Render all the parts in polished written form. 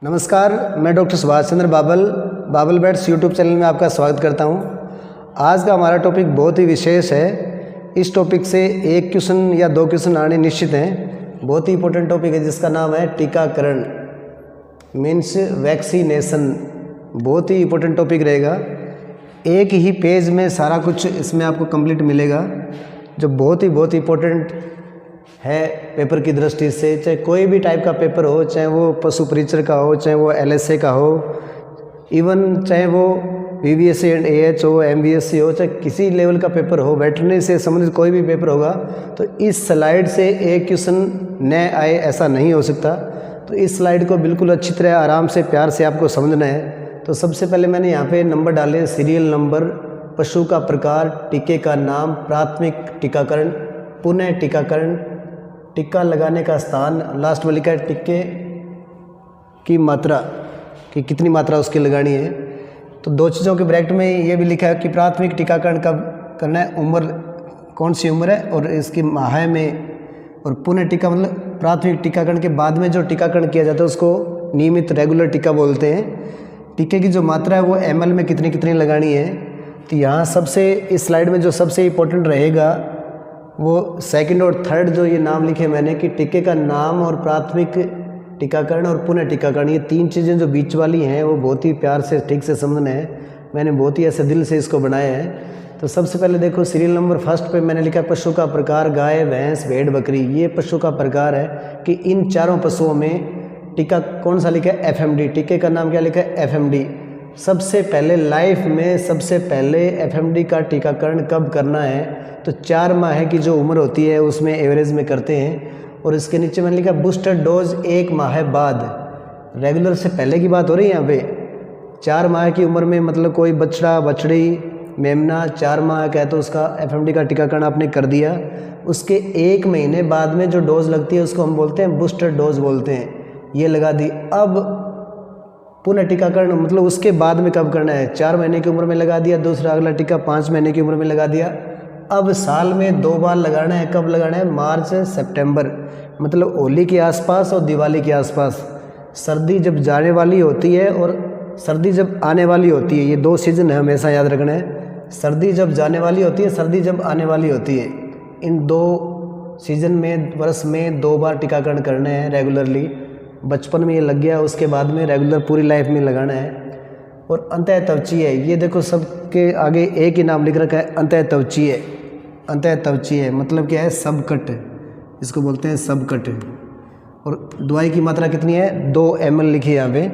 नमस्कार, मैं डॉक्टर सुभाष चंद्र बाबल bats YouTube channel में आपका स्वागत करता हूं। आज का हमारा टॉपिक बहुत ही विशेष है। इस टॉपिक से एक क्वेश्चन या दो क्वेश्चन आने निश्चित हैं। बहुत ही इंपॉर्टेंट टॉपिक है जिसका नाम है टीकाकरण मीन्स वैक्सीनेशन। बहुत ही इंपॉर्टेंट टॉपिक रहेगा। एक ही पेज में सारा कुछ इसमें आपको कंप्लीट मिलेगा, जो बहुत ही इंपॉर्टेंट है पेपर की दृष्टि से। चाहे कोई भी टाइप का पेपर हो, चाहे वो पशु परीक्षण का हो, चाहे वो LSA का हो, इवन चाहे वो VVSC एंड AH हो, MBSC हो, चाहे किसी लेवल का पेपर हो, वेटरनरी से संबंधित कोई भी पेपर होगा, तो इस स्लाइड से एक क्वेश्चन न आए ऐसा नहीं हो सकता। तो इस स्लाइड को बिल्कुल अच्छी तरह आराम से प्यार से आपको समझना है। तो सबसे पहले मैंने यहाँ पे नंबर डाले, सीरियल नंबर, पशु का प्रकार, टीके का नाम, प्राथमिक टीकाकरण, पुनः टीकाकरण, टीका लगाने का स्थान, लास्ट में लिखा है टीके की मात्रा कि कितनी मात्रा उसकी लगानी है। तो दो चीज़ों के ब्रैकेट में ये भी लिखा है कि प्राथमिक टीकाकरण कब करना है, उम्र कौन सी उम्र है और इसकी माह में, और पुनः टीका मतलब प्राथमिक टीकाकरण के बाद में जो टीकाकरण किया जाता है उसको नियमित रेगुलर टीका बोलते हैं। टीके की जो मात्रा है वो ml में कितनी कितनी लगानी है। तो यहाँ सबसे इस स्लाइड में जो सबसे इम्पोर्टेंट रहेगा वो सेकंड और थर्ड जो ये नाम लिखे मैंने कि टीके का नाम और प्राथमिक टीकाकरण और पुनः टीकाकरण, ये तीन चीज़ें जो बीच वाली हैं वो बहुत ही प्यार से ठीक से समझना है। मैंने बहुत ही ऐसे दिल से इसको बनाया है। तो सबसे पहले देखो सीरियल नंबर फर्स्ट पे मैंने लिखा पशु का प्रकार, गाय, भैंस, भेड़, बकरी। ये पशु का प्रकार है कि इन चारों पशुओं में टीका कौन सा लिखा है, FMD। टीके का नाम क्या लिखा है, FMD। सबसे पहले लाइफ में सबसे पहले FMD का टीकाकरण कब करना है, तो 4 माह की जो उम्र होती है उसमें एवरेज में करते हैं। और इसके नीचे मैंने लिखा बूस्टर डोज 1 माह बाद। रेगुलर से पहले की बात हो रही है यहाँ पे। 4 माह की उम्र में मतलब कोई बछड़ा, बछड़ी, मेमना 4 माह का है तो उसका FMD का टीकाकरण आपने कर दिया। उसके 1 महीने बाद में जो डोज लगती है उसको हम बोलते हैं बूस्टर डोज बोलते हैं, ये लगा दी। अब पुनः टीकाकरण मतलब उसके बाद में कब करना है, 4 महीने की उम्र में लगा दिया, दूसरा अगला टीका 5 महीने की उम्र में लगा दिया। अब साल में 2 बार लगाना है। कब लगाना है, मार्च सितंबर, मतलब होली के आसपास और दिवाली के आसपास। सर्दी जब जाने वाली होती है और सर्दी जब आने वाली होती है, ये 2 सीजन है, हमेशा याद रखना है। सर्दी जब जाने वाली होती है, सर्दी जब आने वाली होती है। इन 2 सीजन में वर्ष में 2 बार टीकाकरण करने हैं रेगुलरली। बचपन में ये लग गया, उसके बाद में रेगुलर पूरी लाइफ में लगाना है। और अंतःत्वचीय, ये देखो सबके आगे एक ही नाम लिख रखा है, अंतःत्वचीय। अंतःत्वचीय मतलब क्या है, सबकट, इसको बोलते हैं सबकट। और दवाई की मात्रा कितनी है, 2 ml लिखी है यहाँ पे।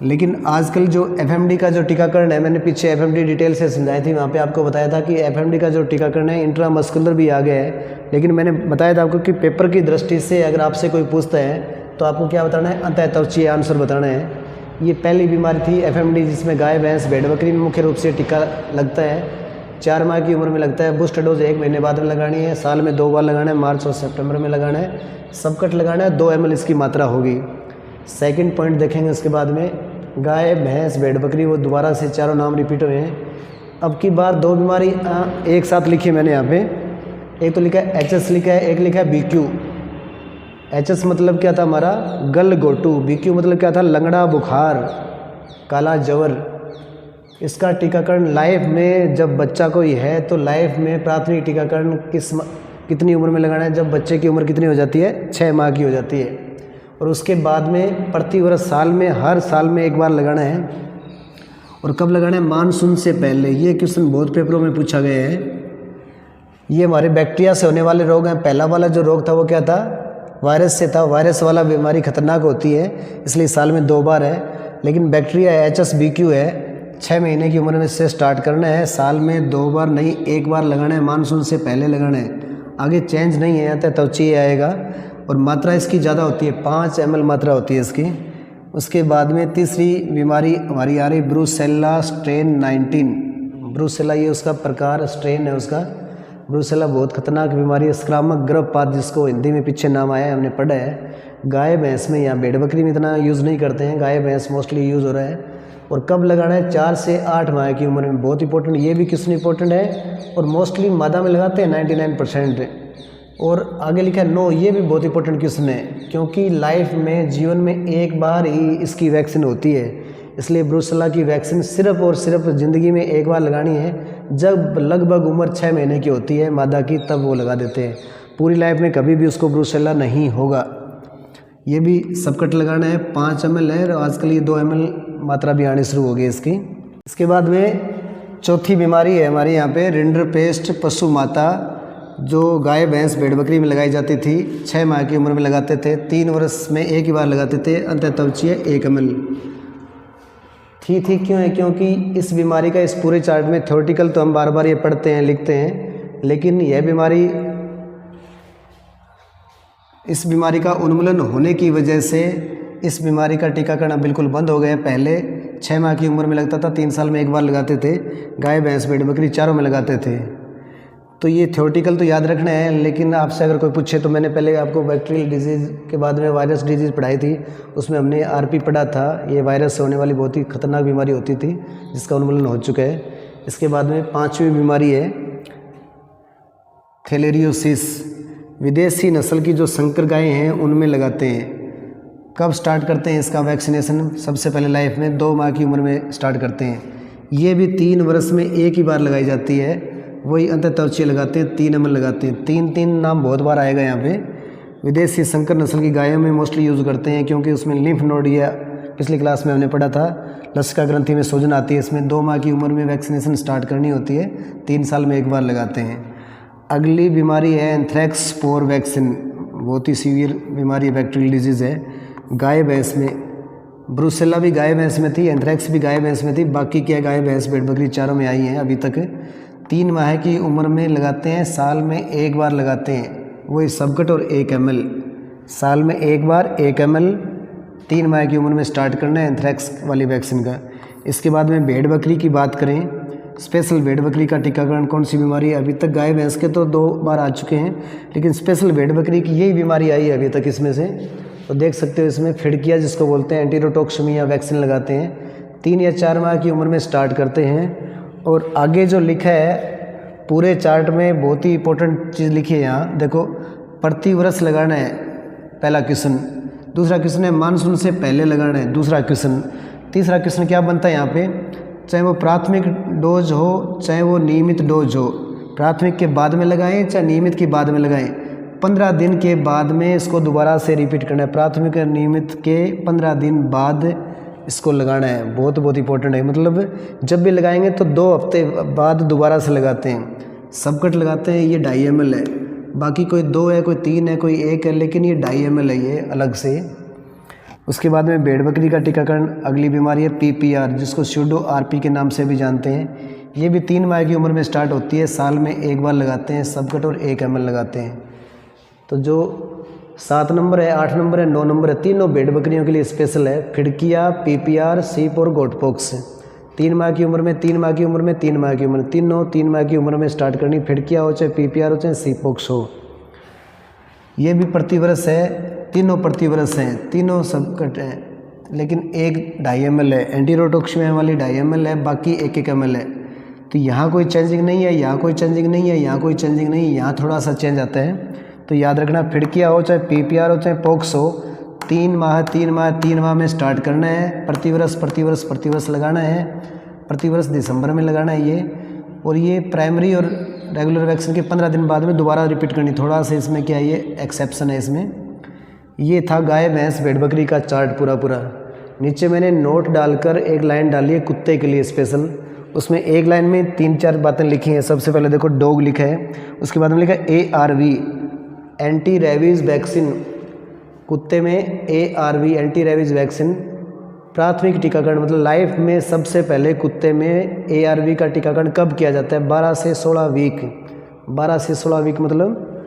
लेकिन आजकल जो FMD का जो टीकाकरण है, मैंने पीछे FMD डिटेल से समझाई थी, वहाँ पे आपको बताया था कि FMD का जो टीकाकरण है इंट्रामस्कुलर भी आ गया है। लेकिन मैंने बताया था आपको कि पेपर की दृष्टि से अगर आपसे कोई पूछता है तो आपको क्या बताना है, अंतःत्वचीय आंसर बताना है। ये पहली बीमारी थी FMD जिसमें गाय, भैंस, भेड़, बकरी में मुख्य रूप से टीका लगता है। 4 माह की उम्र में लगता है। बूस्टर डोज 1 महीने बाद में लगानी है। साल में 2 बार लगाना है, मार्च और सितंबर में लगाना है। सबकट लगाना है, 2 ml इसकी मात्रा होगी। सेकंड पॉइंट देखेंगे उसके बाद में, गाय, भैंस, भेड़, बकरी, वो दोबारा से चारों नाम रिपीट हुए हैं। अब की बार 2 बीमारी एक साथ लिखी मैंने यहाँ पे। एक तो लिखा है HS लिखा है, एक लिखा है BQ। HS मतलब क्या था हमारा, गलघोटू। BQ मतलब क्या था, लंगड़ा बुखार, काला जवर। इसका टीकाकरण लाइफ में जब बच्चा कोई है तो लाइफ में प्राथमिक टीकाकरण कितनी उम्र में लगाना है, जब बच्चे की उम्र कितनी हो जाती है, 6 माह की हो जाती है। और उसके बाद में प्रति वर्ष साल में, हर साल में 1 बार लगाना है। और कब लगाना है, मानसून से पहले। ये क्वेश्चन बहुत पेपरों में पूछा गया है। ये हमारे बैक्टीरिया से होने वाले रोग हैं। पहला वाला जो रोग था वो क्या था, वायरस से था। वायरस वाला बीमारी खतरनाक होती है, इसलिए साल में 2 बार है। लेकिन बैक्टीरिया HS BQ है, 6 महीने की उम्र में से स्टार्ट करना है। साल में 2 बार नहीं, 1 बार लगाना है, मानसून से पहले लगाना है। आगे चेंज नहीं है, अंतःत्वचीय आएगा। और मात्रा इसकी ज़्यादा होती है, 5 ml मात्रा होती है इसकी। उसके बाद में तीसरी बीमारी हमारी आ रही ब्रूसेल्ला स्ट्रेन 19। ब्रूसेल्ला ये उसका प्रकार, स्ट्रेन है उसका। ब्रूसेल्ला बहुत खतरनाक बीमारी है, संक्रामक गर्भपात जिसको हिंदी में पीछे नाम आया है, हमने पढ़ा है। गाय भैंस में, यहाँ भेड़ बकरी में इतना यूज़ नहीं करते हैं, गाय भैंस मोस्टली यूज़ हो रहा है। और कब लगाना है, 4 से 8 माह की उम्र में। बहुत इंपॉर्टेंट, ये भी क्वेश्चन इंपॉर्टेंट है और मोस्टली मादा में लगाते हैं 99%। और आगे लिखा है नो, ये भी बहुत इंपॉर्टेंट क्वेश्चन है, क्योंकि लाइफ में, जीवन में एक बार ही इसकी वैक्सीन होती है। इसलिए ब्रूसेला की वैक्सीन सिर्फ और सिर्फ ज़िंदगी में एक बार लगानी है। जब लगभग उम्र 6 महीने की होती है मादा की, तब वो लगा देते हैं। पूरी लाइफ में कभी भी उसको ब्रूसेला नहीं होगा। ये भी सबकट लगाना है, 5 ml है, और आजकल ये 2 ml मात्रा भी आनी शुरू हो गई इसकी। इसके बाद में चौथी बीमारी है हमारे यहाँ पे रिंडरपेस्ट पशु माता, जो गाय भैंस भेड़ बकरी में लगाई जाती थी। 6 माह की उम्र में लगाते थे, 3 वर्ष में एक ही बार लगाते थे। अंतःत्वचीय 1 ml थी क्यों है? क्योंकि इस बीमारी का इस पूरे चार्ट में थ्योरेटिकल तो हम बार बार ये पढ़ते हैं, लिखते हैं, लेकिन यह बीमारी, इस बीमारी का उन्मूलन होने की वजह से इस बीमारी का टीकाकरण अब बिल्कुल बंद हो गया है। पहले 6 माह की उम्र में लगता था, 3 साल में एक बार लगाते थे, गाय भैंस भेड़ बकरी चारों में लगाते थे। तो ये थ्योरेटिकल तो याद रखना है, लेकिन आपसे अगर कोई पूछे तो मैंने पहले आपको बैक्टीरियल डिजीज़ के बाद में वायरस डिजीज़ पढ़ाई थी, उसमें हमने आरपी पढ़ा था। ये वायरस से होने वाली बहुत ही खतरनाक बीमारी होती थी, जिसका उन्मूलन हो चुका है। इसके बाद में 5वीं बीमारी है थैलेरियोसिस। विदेशी नस्ल की जो संकर गायें हैं उनमें लगाते हैं। कब स्टार्ट करते हैं इसका वैक्सीनेशन? सबसे पहले लाइफ में 2 माह की उम्र में स्टार्ट करते हैं। ये भी 3 वर्ष में एक ही बार लगाई जाती है। वही अंतःत्वचीय लगाते हैं, 3 ml लगाते हैं। 3 नाम बहुत बार आएगा यहाँ पे। विदेशी संकर नस्ल की गायों में मोस्टली यूज़ करते हैं, क्योंकि उसमें लिम्फ नोड, या पिछली क्लास में हमने पढ़ा था, लसिका ग्रंथि में सूजन आती है। इसमें 2 माह की उम्र में वैक्सीनेशन स्टार्ट करनी होती है, 3 साल में एक बार लगाते हैं। अगली बीमारी है एंथ्रेक्स स्पोर वैक्सीन। बहुत ही सीवियर बीमारी, बैक्टीरियल डिजीज़ है। गाय भैंस में ब्रूसेला भी गाय भैंस में थी, एंथ्रेक्स भी गाय भैंस में थी, बाकी क्या गाय भैंस भेड़ बकरी चारों में आई हैं अभी तक। 3 माह की उम्र में लगाते हैं, साल में एक बार लगाते हैं। वही सबकट और 1 ml, साल में एक बार 1 ml 3 माह की उम्र में स्टार्ट करना है एंथ्रेक्स वाली वैक्सीन का। इसके बाद में भेड़ बकरी की बात करें, स्पेशल भेड़ बकरी का टीकाकरण कौन सी बीमारी है? अभी तक गाय भैंस के तो 2 बार आ चुके हैं, लेकिन स्पेशल भेड़ बकरी की यही बीमारी आई है अभी तक इसमें से। तो देख सकते हो इसमें फिड़किया जिसको बोलते हैं, एंटीरोटॉक्सिमिया वैक्सीन लगाते हैं। 3 या 4 माह की उम्र में स्टार्ट करते हैं। और आगे जो लिखा है पूरे चार्ट में, बहुत ही इंपॉर्टेंट चीज़ लिखी है यहाँ देखो, प्रति वर्ष लगाना है, पहला क्वेश्चन। दूसरा क्वेश्चन है मानसून से पहले लगाना है, दूसरा क्वेश्चन। तीसरा क्वेश्चन क्या बनता है यहाँ पे? चाहे वो प्राथमिक डोज हो, चाहे वो नियमित डोज हो, प्राथमिक के बाद में लगाएं चाहे नियमित के बाद में लगाएं, 15 दिन के बाद में इसको दोबारा से रिपीट करना है। प्राथमिक और नियमित के 15 दिन बाद इसको लगाना है। बहुत इंपॉर्टेंट है। मतलब जब भी लगाएंगे तो 2 हफ्ते बाद दोबारा से लगाते हैं। सबकट लगाते हैं, ये 2.5 ml है। बाकी कोई 2 है, कोई 3 है, कोई 1 है, लेकिन ये 2.5 ml है ये अलग से। उसके बाद में भेड़ बकरी का टीकाकरण, अगली बीमारी है PPR, जिसको स्यूडो RP के नाम से भी जानते हैं। ये भी 3 माह की उम्र में स्टार्ट होती है, साल में एक बार लगाते हैं। सबकट और 1 ml लगाते हैं। तो जो 7 नंबर है, 8 नंबर है, 9 नंबर है, तीनों भेड़ बकरियों के लिए स्पेशल है। फिड़किया, PPR, सीप और गोटपॉक्स। 3 माह की उम्र में, 3 माह की उम्र में, 3 माह की उम्र, तीनों 3 माह की उम्र में स्टार्ट करनी। फिड़किया हो चाहे PPR हो चाहे सीपॉक्स हो। ये भी प्रतिवर्ष है, तीनों प्रतिवर्ष हैं, तीनों सबकट हैं, लेकिन एक 2.5 ml है। एंटीरोटॉक्सिमिया वाली 2.5 ml है, बाकी 1 ml है। तो यहाँ कोई चेंजिंग नहीं है, यहाँ कोई चेंजिंग नहीं है, यहाँ कोई चेंजिंग नहीं है, यहाँ थोड़ा सा चेंज आता है। तो याद रखना, फिड़किया हो चाहे PPR हो चाहे पॉक्स हो, 3 माह में स्टार्ट करना है। प्रतिवर्ष लगाना है। प्रतिवर्ष दिसंबर में लगाना है ये। और ये प्राइमरी और रेगुलर वैक्सीन के 15 दिन बाद में दोबारा रिपीट करनी। थोड़ा सा इसमें क्या है, ये एक्सेप्शन है इसमें। ये था गाय भैंस भेड़ बकरी का चार्ट पूरा। नीचे मैंने नोट डालकर एक लाइन डाली है कुत्ते के लिए स्पेशल। उसमें एक लाइन में 3-4 बातें लिखी हैं। सबसे पहले देखो डॉग लिखा है, उसके बाद में लिखा है ARV एंटी रेबीज़ वैक्सीन। कुत्ते में ARV एंटी रेबीज़ वैक्सीन प्राथमिक टीकाकरण, मतलब लाइफ में सबसे पहले कुत्ते में ARV का टीकाकरण कब किया जाता है? 12 से 16 वीक। 12 से 16 वीक मतलब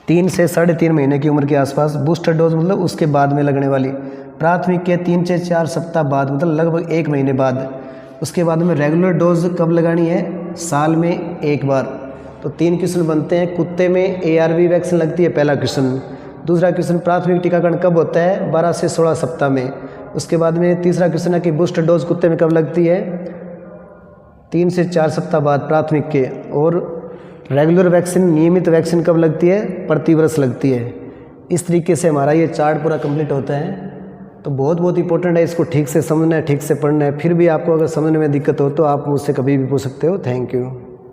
3 से 3.5 महीने की उम्र के आसपास। बूस्टर डोज मतलब उसके बाद में लगने वाली। प्राथमिक के 3 से 4 सप्ताह बाद, मतलब लगभग 1 महीने बाद। उसके बाद में रेगुलर डोज कब लगानी है? साल में एक बार। तो 3 क्वेश्चन बनते हैं। कुत्ते में ARV वैक्सीन लगती है, पहला क्वेश्चन। दूसरा क्वेश्चन, प्राथमिक टीकाकरण कब होता है? 12 से 16 सप्ताह में। उसके बाद में तीसरा क्वेश्चन है कि बूस्टर डोज कुत्ते में कब लगती है? 3 से 4 सप्ताह बाद प्राथमिक के। और रेगुलर वैक्सीन, नियमित वैक्सीन कब लगती है? प्रति वर्ष लगती है। इस तरीके से हमारा ये चार्ट पूरा कंप्लीट होता है। तो बहुत इंपॉर्टेंट है, इसको ठीक से समझना है, ठीक से पढ़ना है। फिर भी आपको अगर समझने में दिक्कत हो तो आप मुझसे कभी भी पूछ सकते हो। Thank you.